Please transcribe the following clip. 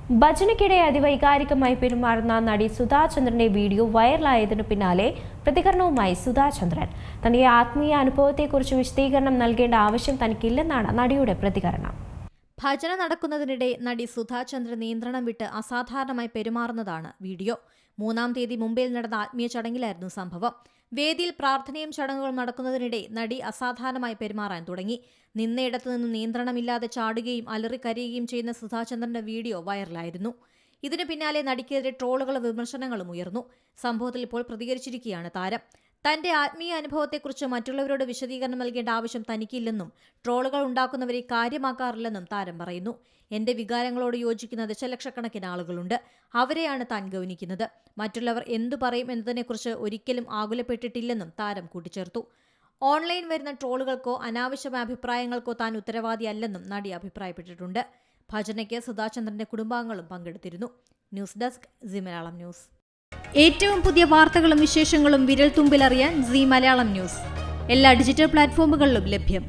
ഭജനയ്ക്കിടെ അതിവൈകാരികമായി പെരുമാറുന്ന നടി സുധാ ചന്ദ്രന്റെ വീഡിയോ വൈറലായതിനു പിന്നാലെ പ്രതികരണവുമായി സുധാ ചന്ദ്രൻ. തന്റെ ആത്മീയ അനുഭവത്തെക്കുറിച്ച് വിശദീകരണം നൽകേണ്ട ആവശ്യം തനിക്കില്ലെന്നാണ് നടിയുടെ പ്രതികരണം. ഭജന നടക്കുന്നതിനിടെ നടി സുധാ ചന്ദ്രൻ നിയന്ത്രണം വിട്ട് അസാധാരണമായി പെരുമാറുന്നതാണ് വീഡിയോ. 3-ാം തീയതി മുംബൈയിൽ നടന്ന ആത്മീയ ചടങ്ങിലായിരുന്നു സംഭവം. വേദിയിൽ പ്രാർത്ഥനയും ചടങ്ങുകളും നടക്കുന്നതിനിടെ നടി അസാധാരണമായി പെരുമാറാൻ തുടങ്ങി. നിന്നയിടത്തു നിന്നും നിയന്ത്രണമില്ലാതെ ചാടുകയും അലറിക്കരയുകയും ചെയ്യുന്ന സുധാചന്ദ്രന്റെ വീഡിയോ വൈറലായിരുന്നു. ഇതിനു പിന്നാലെ നടിക്കെതിരെ ട്രോളുകളും വിമർശനങ്ങളും ഉയർന്നു. സംഭവത്തിൽ ഇപ്പോൾ പ്രതികരിച്ചിരിക്കുകയാണ് താരം. തന്റെ ആത്മീയ അനുഭവത്തെക്കുറിച്ച് മറ്റുള്ളവരോട് വിശദീകരണം നൽകേണ്ട ആവശ്യം തനിക്കില്ലെന്നും ട്രോളുകൾ ഉണ്ടാക്കുന്നവരെ കാര്യമാക്കാറില്ലെന്നും താരം പറയുന്നു. എന്റെ വികാരങ്ങളോട് യോജിക്കുന്ന ദശലക്ഷക്കണക്കിന് ആളുകളുണ്ട്. അവരെയാണ് താൻ ഗൗനിക്കുന്നത്. മറ്റുള്ളവർ എന്തു പറയും എന്നതിനെക്കുറിച്ച് ഒരിക്കലും ആകുലപ്പെട്ടിട്ടില്ലെന്നും താരം കൂട്ടിച്ചേർത്തു. ഓൺലൈൻ വരുന്ന ട്രോളുകൾക്കോ അനാവശ്യമായ അഭിപ്രായങ്ങൾക്കോ താൻ ഉത്തരവാദിയല്ലെന്നും നടി അഭിപ്രായപ്പെട്ടിട്ടുണ്ട്. ഭജനയ്ക്ക് സുധാചന്ദ്രന്റെ കുടുംബാംഗങ്ങളും പങ്കെടുത്തിരുന്നു. News desk Zee Malayalam news. ഏറ്റവും പുതിയ വാർത്തകളും വിശേഷങ്ങളും വിരൽ തുമ്പിലറിയാൻ സീ മലയാളം ന്യൂസ് എല്ലാ ഡിജിറ്റൽ പ്ലാറ്റ്ഫോമുകളിലും ലഭ്യം.